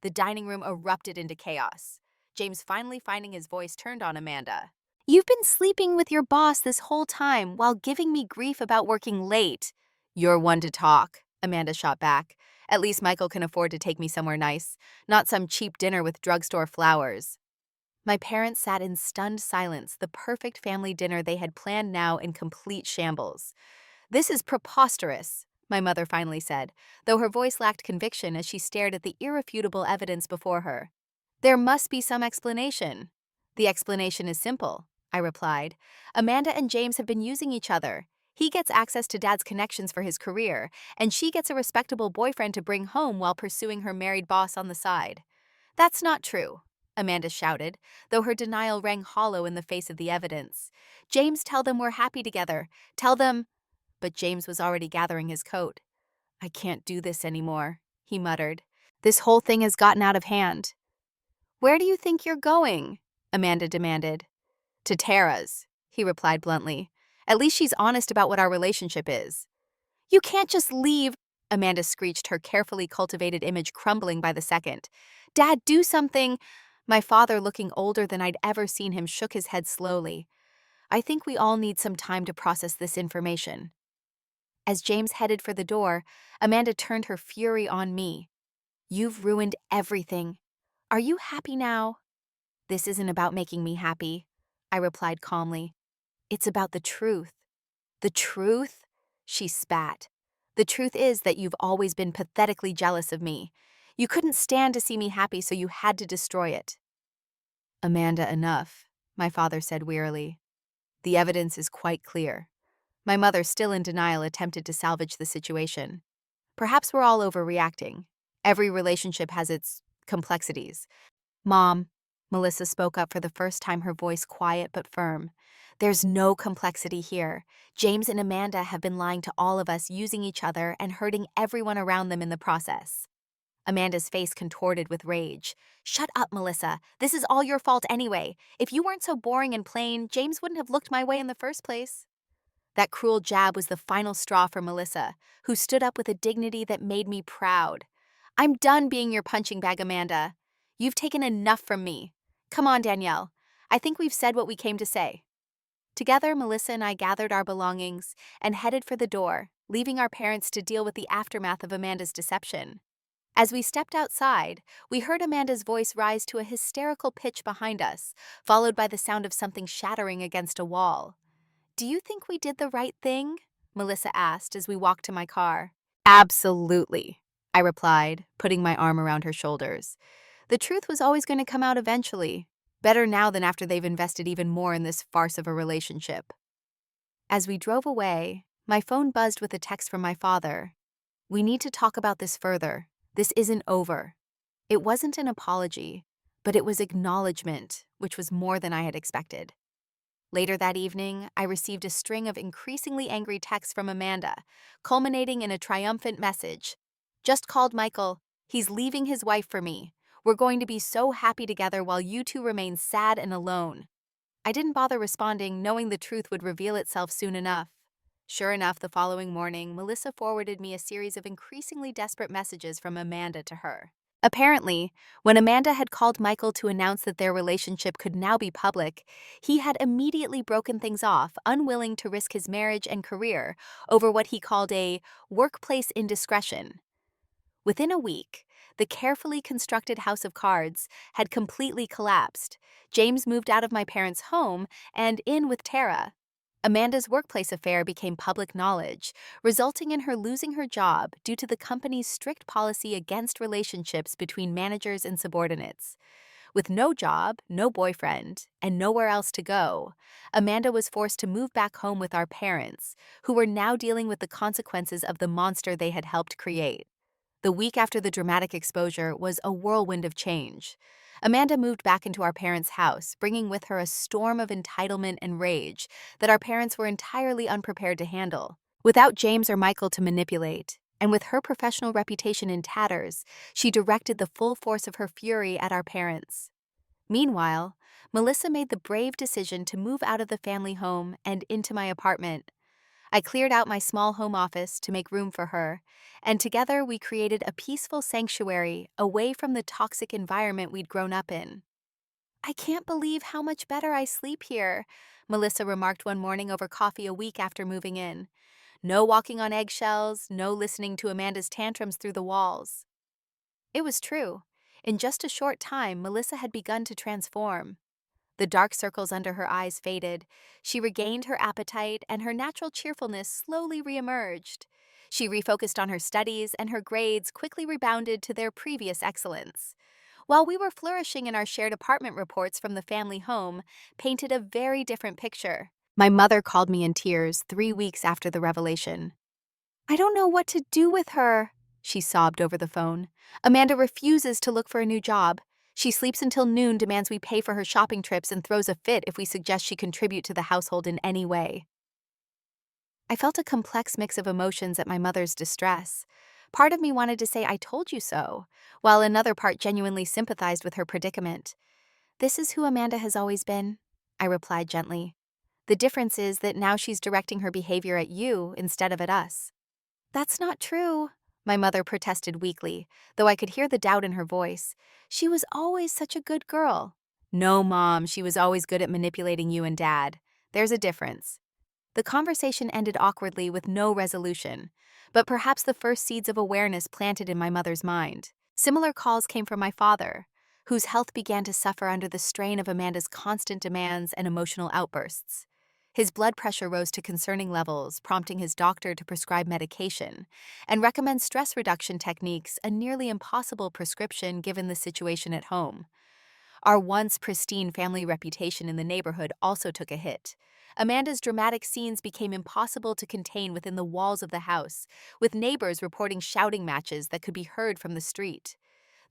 The dining room erupted into chaos. James, finally finding his voice, turned on Amanda. You've been sleeping with your boss this whole time while giving me grief about working late. You're one to talk, Amanda shot back. At least Michael can afford to take me somewhere nice, not some cheap dinner with drugstore flowers. My parents sat in stunned silence, the perfect family dinner they had planned now in complete shambles. This is preposterous, my mother finally said, though her voice lacked conviction as she stared at the irrefutable evidence before her. There must be some explanation. The explanation is simple, I replied. Amanda and James have been using each other. He gets access to Dad's connections for his career, and she gets a respectable boyfriend to bring home while pursuing her married boss on the side. That's not true, Amanda shouted, though her denial rang hollow in the face of the evidence. James, tell them we're happy together. Tell them. But James was already gathering his coat. I can't do this anymore, he muttered. This whole thing has gotten out of hand. Where do you think you're going? Amanda demanded. To Tara's, he replied bluntly. At least she's honest about what our relationship is. You can't just leave, Amanda screeched, her carefully cultivated image crumbling by the second. Dad, do something. My father, looking older than I'd ever seen him, shook his head slowly. I think we all need some time to process this information. As James headed for the door, Amanda turned her fury on me. You've ruined everything. Are you happy now? This isn't about making me happy, I replied calmly. It's about the truth. The truth? She spat. The truth is that you've always been pathetically jealous of me. You couldn't stand to see me happy, so you had to destroy it. Amanda, enough, my father said wearily. The evidence is quite clear. My mother, still in denial, attempted to salvage the situation. Perhaps we're all overreacting. Every relationship has its complexities. Mom, Melissa spoke up for the first time, her voice quiet but firm. There's no complexity here. James and Amanda have been lying to all of us, using each other and hurting everyone around them in the process. Amanda's face contorted with rage. Shut up, Melissa. This is all your fault anyway. If you weren't so boring and plain, James wouldn't have looked my way in the first place. That cruel jab was the final straw for Melissa, who stood up with a dignity that made me proud. I'm done being your punching bag, Amanda. You've taken enough from me. Come on, Danielle. I think we've said what we came to say. Together, Melissa and I gathered our belongings and headed for the door, leaving our parents to deal with the aftermath of Amanda's deception. As we stepped outside, we heard Amanda's voice rise to a hysterical pitch behind us, followed by the sound of something shattering against a wall. Do you think we did the right thing? Melissa asked as we walked to my car. Absolutely, I replied, putting my arm around her shoulders. The truth was always going to come out eventually. Better now than after they've invested even more in this farce of a relationship. As we drove away, my phone buzzed with a text from my father. We need to talk about this further. This isn't over. It wasn't an apology, but it was acknowledgement, which was more than I had expected. Later that evening, I received a string of increasingly angry texts from Amanda, culminating in a triumphant message. Just called Michael. He's leaving his wife for me. We're going to be so happy together while you two remain sad and alone. I didn't bother responding, knowing the truth would reveal itself soon enough. Sure enough, the following morning, Melissa forwarded me a series of increasingly desperate messages from Amanda to her. Apparently, when Amanda had called Michael to announce that their relationship could now be public, he had immediately broken things off, unwilling to risk his marriage and career over what he called a workplace indiscretion. Within a week, the carefully constructed house of cards had completely collapsed. James moved out of my parents' home and in with Tara. Amanda's workplace affair became public knowledge, resulting in her losing her job due to the company's strict policy against relationships between managers and subordinates. With no job, no boyfriend, and nowhere else to go, Amanda was forced to move back home with our parents, who were now dealing with the consequences of the monster they had helped create. The week after the dramatic exposure was a whirlwind of change. Amanda moved back into our parents' house, bringing with her a storm of entitlement and rage that our parents were entirely unprepared to handle. Without James or Michael to manipulate, and with her professional reputation in tatters, she directed the full force of her fury at our parents. Meanwhile, Melissa made the brave decision to move out of the family home and into my apartment. I cleared out my small home office to make room for her, and together we created a peaceful sanctuary away from the toxic environment we'd grown up in. "I can't believe how much better I sleep here," Melissa remarked one morning over coffee a week after moving in. No walking on eggshells, no listening to Amanda's tantrums through the walls. It was true. In just a short time, Melissa had begun to transform. The dark circles under her eyes faded. She regained her appetite, and her natural cheerfulness slowly reemerged. She refocused on her studies, and her grades quickly rebounded to their previous excellence. While we were flourishing in our shared apartment, reports from the family home painted a very different picture. My mother called me in tears 3 weeks after the revelation. "I don't know what to do with her," she sobbed over the phone. "Amanda refuses to look for a new job. She sleeps until noon, demands we pay for her shopping trips, and throws a fit if we suggest she contribute to the household in any way." I felt a complex mix of emotions at my mother's distress. Part of me wanted to say, "I told you so," while another part genuinely sympathized with her predicament. "This is who Amanda has always been," I replied gently. "The difference is that now she's directing her behavior at you instead of at us." "That's not true," my mother protested weakly, though I could hear the doubt in her voice. "She was always such a good girl." "No, Mom, she was always good at manipulating you and Dad. There's a difference." The conversation ended awkwardly with no resolution, but perhaps the first seeds of awareness planted in my mother's mind. Similar calls came from my father, whose health began to suffer under the strain of Amanda's constant demands and emotional outbursts. His blood pressure rose to concerning levels, prompting his doctor to prescribe medication and recommend stress reduction techniques, a nearly impossible prescription given the situation at home. Our once pristine family reputation in the neighborhood also took a hit. Amanda's dramatic scenes became impossible to contain within the walls of the house, with neighbors reporting shouting matches that could be heard from the street.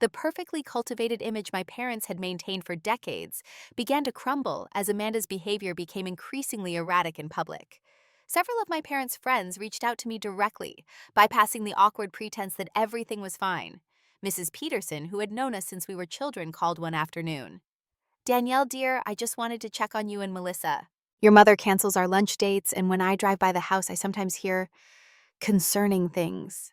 The perfectly cultivated image my parents had maintained for decades began to crumble as Amanda's behavior became increasingly erratic in public. Several of my parents' friends reached out to me directly, bypassing the awkward pretense that everything was fine. Mrs. Peterson, who had known us since we were children, called one afternoon. "Danielle, dear, I just wanted to check on you and Melissa. Your mother cancels our lunch dates, and when I drive by the house, I sometimes hear concerning things."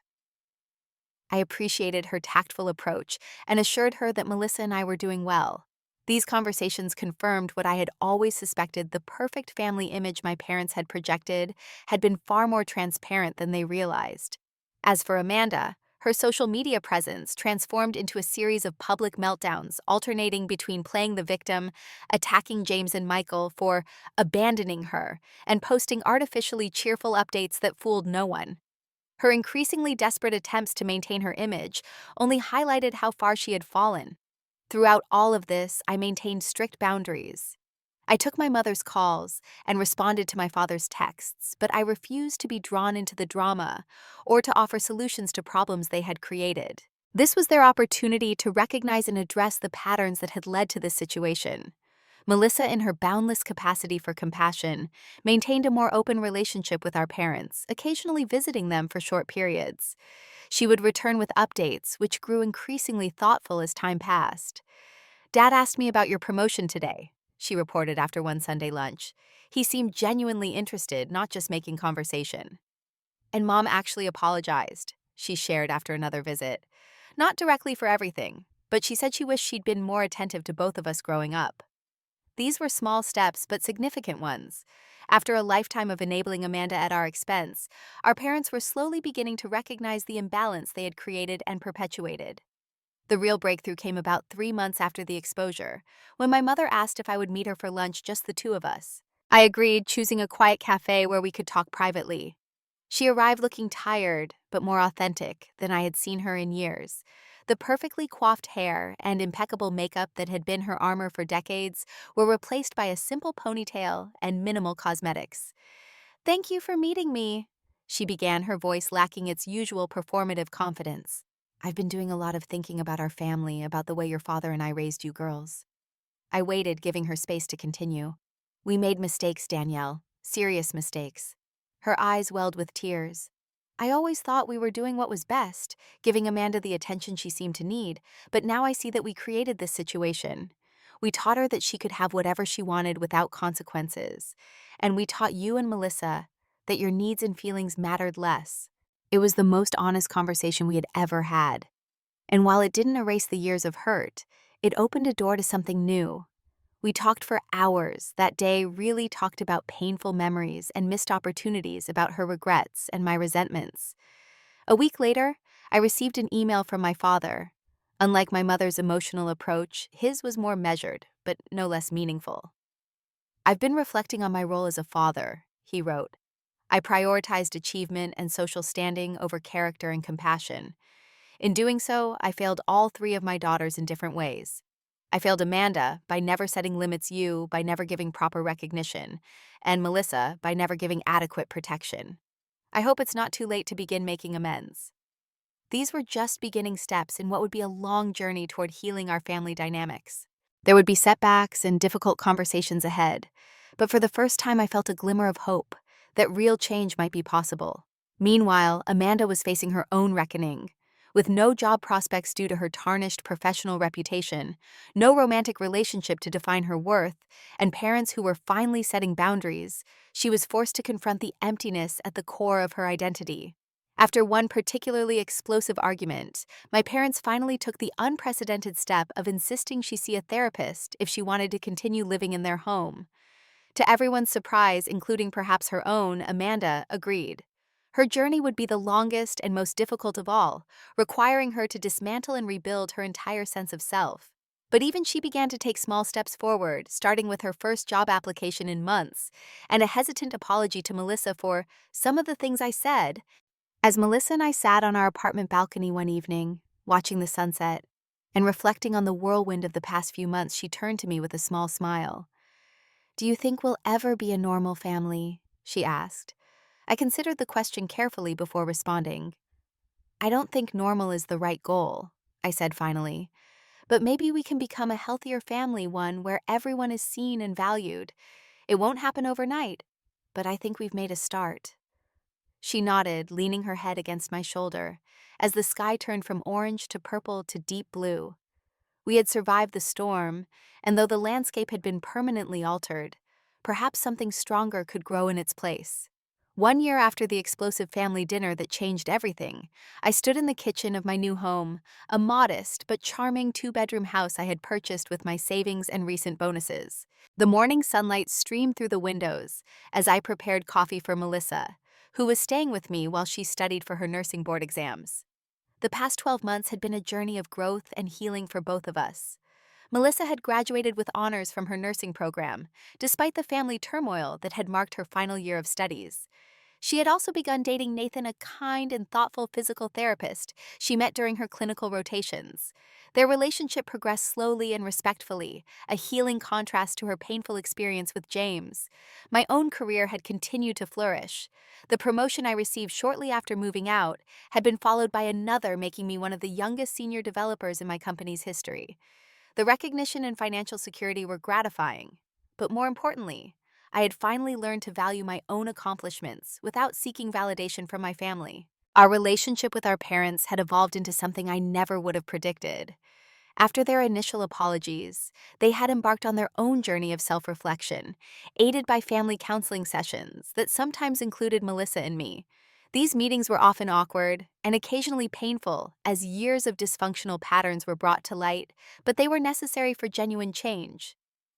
I appreciated her tactful approach and assured her that Melissa and I were doing well. These conversations confirmed what I had always suspected: the perfect family image my parents had projected had been far more transparent than they realized. As for Amanda, her social media presence transformed into a series of public meltdowns, alternating between playing the victim, attacking James and Michael for abandoning her, and posting artificially cheerful updates that fooled no one. Her increasingly desperate attempts to maintain her image only highlighted how far she had fallen. Throughout all of this, I maintained strict boundaries. I took my mother's calls and responded to my father's texts, but I refused to be drawn into the drama or to offer solutions to problems they had created. This was their opportunity to recognize and address the patterns that had led to this situation. Melissa, in her boundless capacity for compassion, maintained a more open relationship with our parents, occasionally visiting them for short periods. She would return with updates, which grew increasingly thoughtful as time passed. "Dad asked me about your promotion today," she reported after one Sunday lunch. "He seemed genuinely interested, not just making conversation." "And Mom actually apologized," she shared after another visit. "Not directly for everything, but she said she wished she'd been more attentive to both of us growing up." These were small steps, but significant ones. After a lifetime of enabling Amanda at our expense, our parents were slowly beginning to recognize the imbalance they had created and perpetuated. The real breakthrough came about 3 months after the exposure, when my mother asked if I would meet her for lunch, just the two of us. I agreed, choosing a quiet cafe where we could talk privately. She arrived looking tired, but more authentic than I had seen her in years. The perfectly coiffed hair and impeccable makeup that had been her armor for decades were replaced by a simple ponytail and minimal cosmetics. "Thank you for meeting me," she began, her voice lacking its usual performative confidence. "I've been doing a lot of thinking about our family, about the way your father and I raised you girls." I waited, giving her space to continue. "We made mistakes, Danielle. Serious mistakes." Her eyes welled with tears. "I always thought we were doing what was best, giving Amanda the attention she seemed to need, but now I see that we created this situation. We taught her that she could have whatever she wanted without consequences. And we taught you and Melissa that your needs and feelings mattered less." It was the most honest conversation we had ever had. And while it didn't erase the years of hurt, it opened a door to something new. We talked for hours that day, really talked about painful memories and missed opportunities, about her regrets and my resentments. A week later, I received an email from my father. Unlike my mother's emotional approach, his was more measured, but no less meaningful. "I've been reflecting on my role as a father," he wrote. "I prioritized achievement and social standing over character and compassion. In doing so, I failed all three of my daughters in different ways. I failed Amanda by never setting limits, you by never giving proper recognition, and Melissa by never giving adequate protection. I hope it's not too late to begin making amends." These were just beginning steps in what would be a long journey toward healing our family dynamics. There would be setbacks and difficult conversations ahead, but for the first time I felt a glimmer of hope that real change might be possible. Meanwhile, Amanda was facing her own reckoning. With no job prospects due to her tarnished professional reputation, no romantic relationship to define her worth, and parents who were finally setting boundaries, she was forced to confront the emptiness at the core of her identity. After one particularly explosive argument, my parents finally took the unprecedented step of insisting she see a therapist if she wanted to continue living in their home. To everyone's surprise, including perhaps her own, Amanda agreed. Her journey would be the longest and most difficult of all, requiring her to dismantle and rebuild her entire sense of self. But even she began to take small steps forward, starting with her first job application in months, and a hesitant apology to Melissa for "some of the things I said." As Melissa and I sat on our apartment balcony one evening, watching the sunset, and reflecting on the whirlwind of the past few months, she turned to me with a small smile. "Do you think we'll ever be a normal family?" she asked. I considered the question carefully before responding. "I don't think normal is the right goal," I said finally. "But maybe we can become a healthier family, one where everyone is seen and valued. It won't happen overnight, but I think we've made a start." She nodded, leaning her head against my shoulder, as the sky turned from orange to purple to deep blue. We had survived the storm, and though the landscape had been permanently altered, perhaps something stronger could grow in its place. 1 year after the explosive family dinner that changed everything, I stood in the kitchen of my new home, a modest but charming two-bedroom house I had purchased with my savings and recent bonuses. The morning sunlight streamed through the windows as I prepared coffee for Melissa, who was staying with me while she studied for her nursing board exams. The past 12 months had been a journey of growth and healing for both of us. Melissa had graduated with honors from her nursing program, despite the family turmoil that had marked her final year of studies. She had also begun dating Nathan, a kind and thoughtful physical therapist she met during her clinical rotations. Their relationship progressed slowly and respectfully, a healing contrast to her painful experience with James. My own career had continued to flourish. The promotion I received shortly after moving out had been followed by another, making me one of the youngest senior developers in my company's history. The recognition and financial security were gratifying. But more importantly, I had finally learned to value my own accomplishments without seeking validation from my family. Our relationship with our parents had evolved into something I never would have predicted. After their initial apologies, they had embarked on their own journey of self-reflection, aided by family counseling sessions that sometimes included Melissa and me. These meetings were often awkward and occasionally painful as years of dysfunctional patterns were brought to light, but they were necessary for genuine change.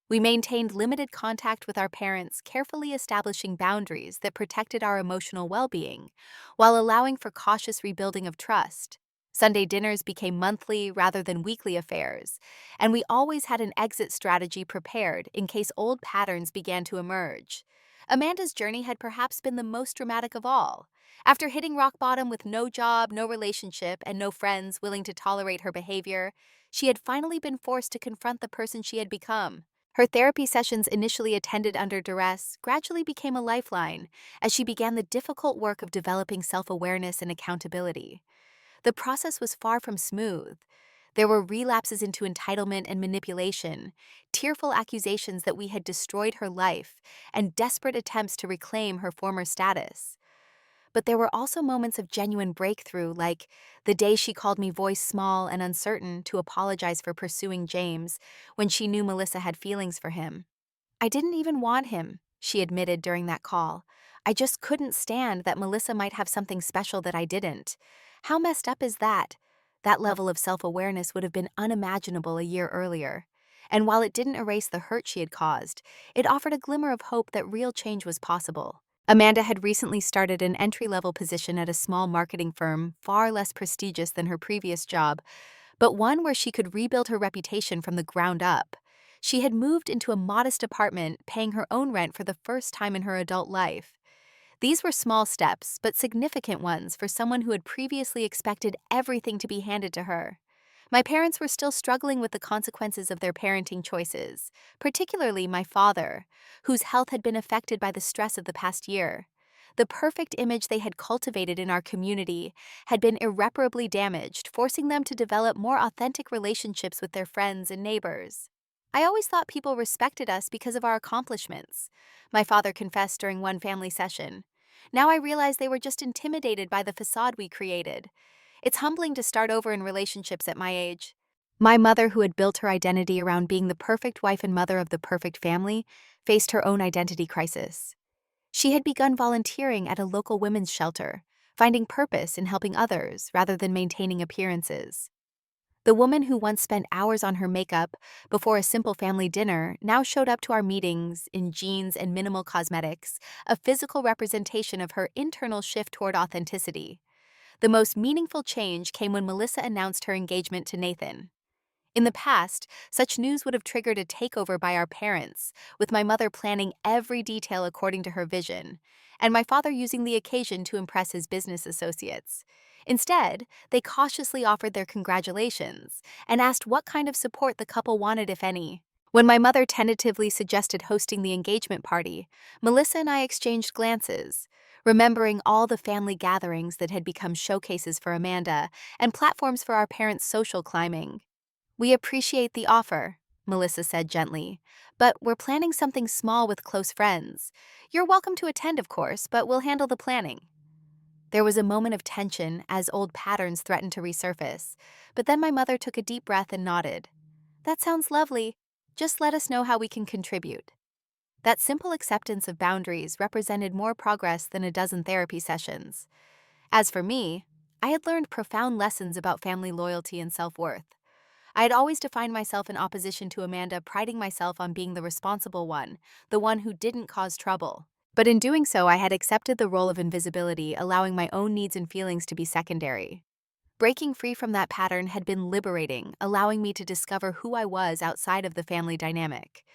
We maintained limited contact with our parents, carefully establishing boundaries that protected our emotional well-being, while allowing for cautious rebuilding of trust. Sunday dinners became monthly rather than weekly affairs, and we always had an exit strategy prepared in case old patterns began to emerge. Amanda's journey had perhaps been the most dramatic of all. After hitting rock bottom with no job, no relationship, and no friends willing to tolerate her behavior, she had finally been forced to confront the person she had become. Her therapy sessions, initially attended under duress, gradually became a lifeline as she began the difficult work of developing self-awareness and accountability. The process was far from smooth. There were relapses into entitlement and manipulation, tearful accusations that we had destroyed her life, and desperate attempts to reclaim her former status. But there were also moments of genuine breakthrough, like the day she called me voice small and uncertain to apologize for pursuing James when she knew Melissa had feelings for him. "I didn't even want him," she admitted during that call. "I just couldn't stand that Melissa might have something special that I didn't." How messed up is that? That level of self-awareness would have been unimaginable a year earlier. And while it didn't erase the hurt she had caused, it offered a glimmer of hope that real change was possible. Amanda had recently started an entry-level position at a small marketing firm, far less prestigious than her previous job, but one where she could rebuild her reputation from the ground up. She had moved into a modest apartment, paying her own rent for the first time in her adult life. These were small steps, but significant ones for someone who had previously expected everything to be handed to her. My parents were still struggling with the consequences of their parenting choices, particularly my father, whose health had been affected by the stress of the past year. The perfect image they had cultivated in our community had been irreparably damaged, forcing them to develop more authentic relationships with their friends and neighbors. "I always thought people respected us because of our accomplishments," my father confessed during one family session. "Now I realize they were just intimidated by the facade we created. It's humbling to start over in relationships at my age." My mother, who had built her identity around being the perfect wife and mother of the perfect family, faced her own identity crisis. She had begun volunteering at a local women's shelter, finding purpose in helping others rather than maintaining appearances. The woman who once spent hours on her makeup before a simple family dinner now showed up to our meetings in jeans and minimal cosmetics, a physical representation of her internal shift toward authenticity. The most meaningful change came when Melissa announced her engagement to Nathan. In the past, such news would have triggered a takeover by our parents, with my mother planning every detail according to her vision, and my father using the occasion to impress his business associates. Instead, they cautiously offered their congratulations and asked what kind of support the couple wanted, if any. When my mother tentatively suggested hosting the engagement party, Melissa and I exchanged glances, remembering all the family gatherings that had become showcases for Amanda and platforms for our parents' social climbing. "We appreciate the offer," Melissa said gently, "but we're planning something small with close friends. You're welcome to attend, of course, but we'll handle the planning." There was a moment of tension as old patterns threatened to resurface, but then my mother took a deep breath and nodded. "That sounds lovely. Just let us know how we can contribute." That simple acceptance of boundaries represented more progress than a dozen therapy sessions. As for me, I had learned profound lessons about family loyalty and self-worth. I had always defined myself in opposition to Amanda, priding myself on being the responsible one, the one who didn't cause trouble. But in doing so, I had accepted the role of invisibility, allowing my own needs and feelings to be secondary. Breaking free from that pattern had been liberating, allowing me to discover who I was outside of the family dynamic.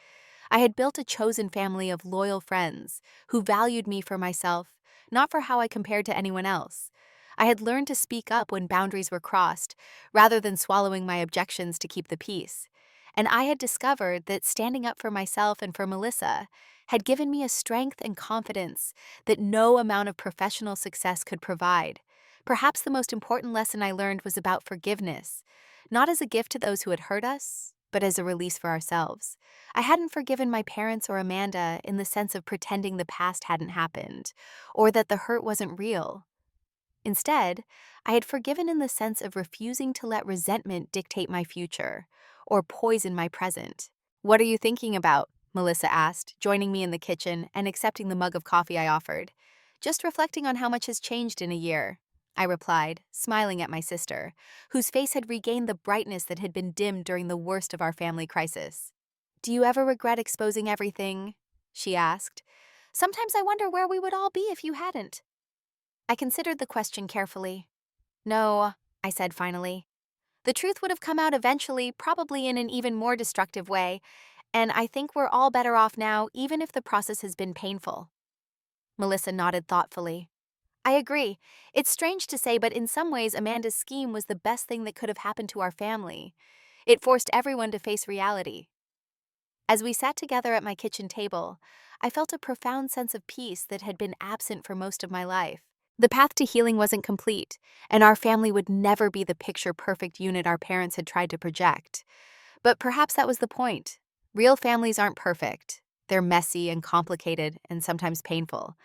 I had built a chosen family of loyal friends who valued me for myself, not for how I compared to anyone else. I had learned to speak up when boundaries were crossed, rather than swallowing my objections to keep the peace. And I had discovered that standing up for myself and for Melissa had given me a strength and confidence that no amount of professional success could provide. Perhaps the most important lesson I learned was about forgiveness, not as a gift to those who had hurt us, but as a release for ourselves. I hadn't forgiven my parents or Amanda in the sense of pretending the past hadn't happened, or that the hurt wasn't real. Instead, I had forgiven in the sense of refusing to let resentment dictate my future, or poison my present. "What are you thinking about?" Melissa asked, joining me in the kitchen and accepting the mug of coffee I offered. "Just reflecting on how much has changed in a year," I replied, smiling at my sister, whose face had regained the brightness that had been dimmed during the worst of our family crisis. "Do you ever regret exposing everything?" she asked. "Sometimes I wonder where we would all be if you hadn't." I considered the question carefully. "No," I said finally. "The truth would have come out eventually, probably in an even more destructive way, and I think we're all better off now, even if the process has been painful." Melissa nodded thoughtfully. "I agree. It's strange to say, but in some ways, Amanda's scheme was the best thing that could have happened to our family. It forced everyone to face reality." As we sat together at my kitchen table, I felt a profound sense of peace that had been absent for most of my life. The path to healing wasn't complete, and our family would never be the picture-perfect unit our parents had tried to project. But perhaps that was the point. Real families aren't perfect. They're messy and complicated and sometimes painful.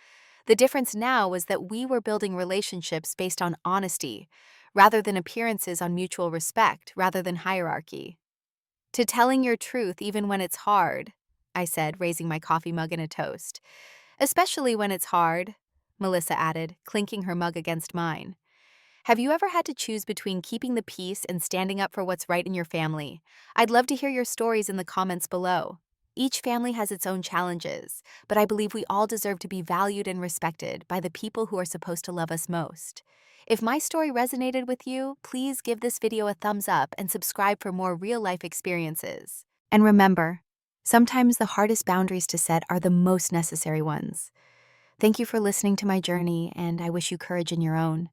The difference now was that we were building relationships based on honesty, rather than appearances, on mutual respect, rather than hierarchy. "To telling your truth even when it's hard," I said, raising my coffee mug in a toast. "Especially when it's hard," Melissa added, clinking her mug against mine. "Have you ever had to choose between keeping the peace and standing up for what's right in your family? I'd love to hear your stories in the comments below. Each family has its own challenges, but I believe we all deserve to be valued and respected by the people who are supposed to love us most. If my story resonated with you, please give this video a thumbs up and subscribe for more real-life experiences. And remember, sometimes the hardest boundaries to set are the most necessary ones. Thank you for listening to my journey, and I wish you courage in your own.